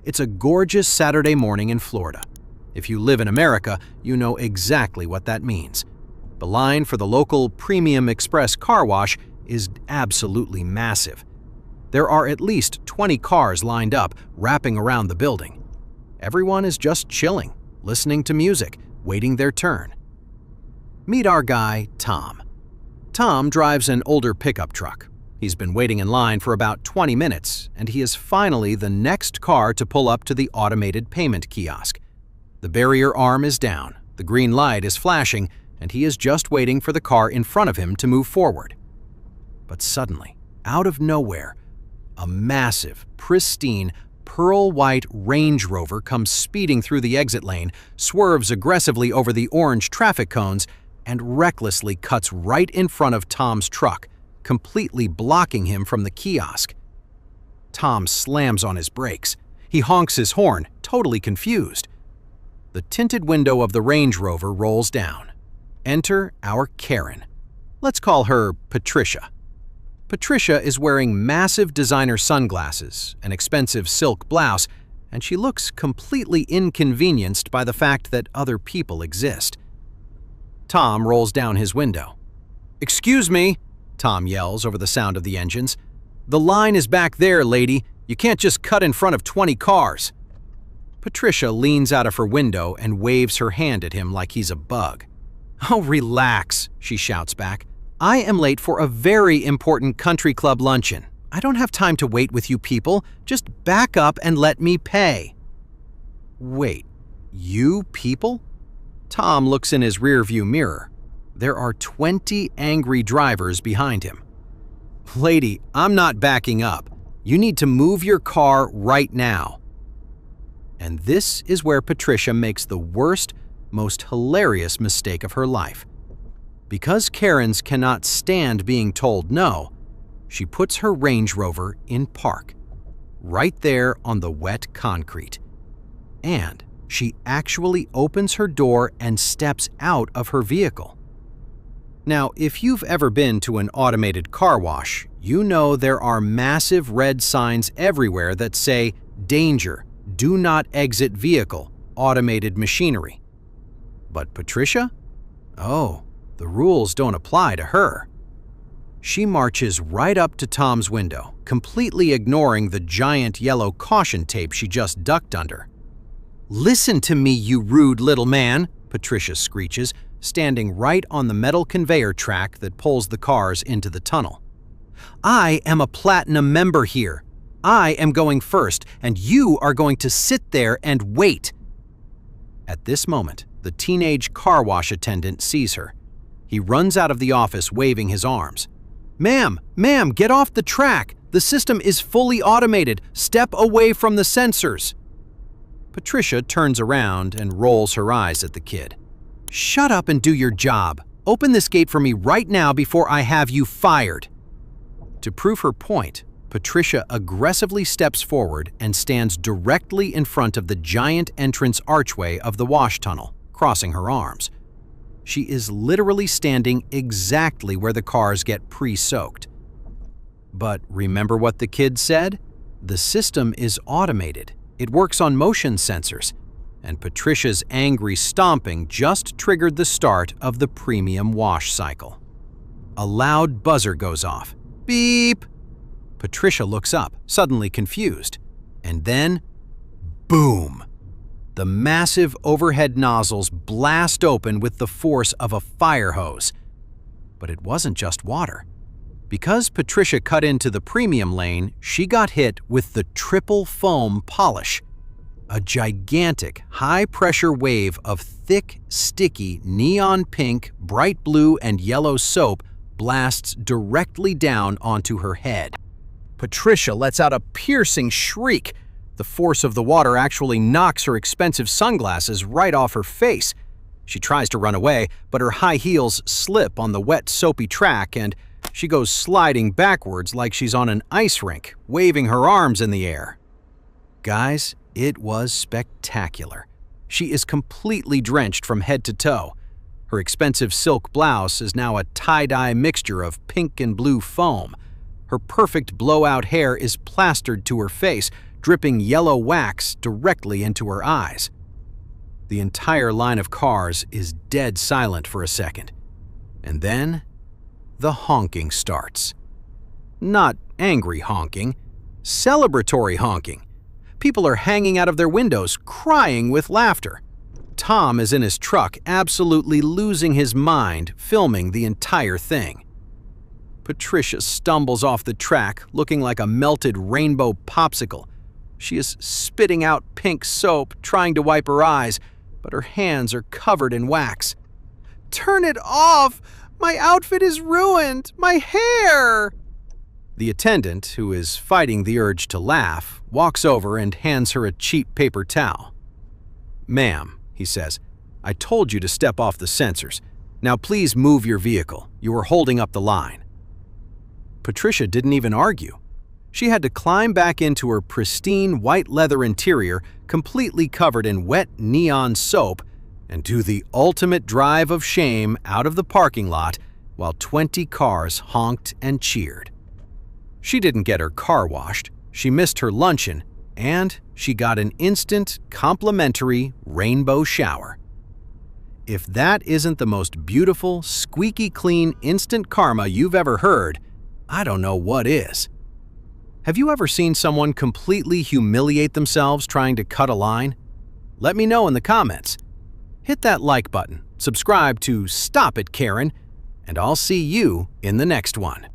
It's a gorgeous Saturday morning in Florida. If you live in America, you know exactly what that means. The line for the local Premium Express car wash is absolutely massive. There are at least 20 cars lined up, wrapping around the building. Everyone is just chilling, listening to music, waiting their turn. Meet our guy, Tom. Tom drives an older pickup truck. He's been waiting in line for about 20 minutes, and he is finally the next car to pull up to the automated payment kiosk. The barrier arm is down, the green light is flashing, and he is just waiting for the car in front of him to move forward. But suddenly, out of nowhere, a massive, pristine, pearl-white Range Rover comes speeding through the exit lane, swerves aggressively over the orange traffic cones, and recklessly cuts right in front of Tom's truck, completely blocking him from the kiosk. Tom slams on his brakes. He honks his horn, totally confused. The tinted window of the Range Rover rolls down. Enter our Karen. Let's call her Patricia. Patricia is wearing massive designer sunglasses, an expensive silk blouse, and she looks completely inconvenienced by the fact that other people exist. Tom rolls down his window. "Excuse me," Tom yells over the sound of the engines. "The line is back there, lady. You can't just cut in front of 20 cars." Patricia leans out of her window and waves her hand at him like he's a bug. "Oh, relax," she shouts back. "I am late for a very important country club luncheon. I don't have time to wait with you people. Just back up and let me pay." Wait, you people? Tom looks in his rearview mirror. There are 20 angry drivers behind him. "Lady, I'm not backing up. You need to move your car right now." And this is where Patricia makes the worst, most hilarious mistake of her life. Because Karens cannot stand being told no, she puts her Range Rover in park, right there on the wet concrete. And she actually opens her door and steps out of her vehicle. Now, if you've ever been to an automated car wash, you know there are massive red signs everywhere that say, "Danger, do not exit vehicle, automated machinery." But Patricia? Oh, the rules don't apply to her. She marches right up to Tom's window, completely ignoring the giant yellow caution tape she just ducked under. "Listen to me, you rude little man," Patricia screeches, standing right on the metal conveyor track that pulls the cars into the tunnel. "I am a platinum member here. I am going first, and you are going to sit there and wait." At this moment, the teenage car wash attendant sees her. He runs out of the office waving his arms. Ma'am, get off the track. The system is fully automated. Step away from the sensors." Patricia turns around and rolls her eyes at the kid. "Shut up and do your job. Open this gate for me right now before I have you fired." To prove her point, Patricia aggressively steps forward and stands directly in front of the giant entrance archway of the wash tunnel, crossing her arms. She is literally standing exactly where the cars get pre-soaked. But remember what the kid said? The system is automated. It works on motion sensors. And Patricia's angry stomping just triggered the start of the premium wash cycle. A loud buzzer goes off. Beep! Patricia looks up, suddenly confused. And then, boom! The massive overhead nozzles blast open with the force of a fire hose. But it wasn't just water. Because Patricia cut into the premium lane, she got hit with the triple foam polish. A gigantic, high-pressure wave of thick, sticky, neon pink, bright blue, and yellow soap blasts directly down onto her head. Patricia lets out a piercing shriek. The force of the water actually knocks her expensive sunglasses right off her face. She tries to run away, but her high heels slip on the wet, soapy track, and she goes sliding backwards like she's on an ice rink, waving her arms in the air. Guys, it was spectacular. She is completely drenched from head to toe. Her expensive silk blouse is now a tie-dye mixture of pink and blue foam. Her perfect blowout hair is plastered to her face, dripping yellow wax directly into her eyes. The entire line of cars is dead silent for a second. And then, the honking starts. Not angry honking, celebratory honking. People are hanging out of their windows, crying with laughter. Tom is in his truck, absolutely losing his mind, filming the entire thing. Patricia stumbles off the track, looking like a melted rainbow popsicle. She is spitting out pink soap, trying to wipe her eyes, but her hands are covered in wax. "Turn it off! My outfit is ruined! My hair!" The attendant, who is fighting the urge to laugh, walks over and hands her a cheap paper towel. "Ma'am," he says, "I told you to step off the sensors. Now please move your vehicle. You are holding up the line." Patricia didn't even argue. She had to climb back into her pristine white leather interior, completely covered in wet neon soap, and do the ultimate drive of shame out of the parking lot while 20 cars honked and cheered. She didn't get her car washed, she missed her luncheon, and she got an instant, complimentary rainbow shower. If that isn't the most beautiful, squeaky clean instant karma you've ever heard, I don't know what is. Have you ever seen someone completely humiliate themselves trying to cut a line? Let me know in the comments. Hit that like button, subscribe to Stop It, Karen, and I'll see you in the next one.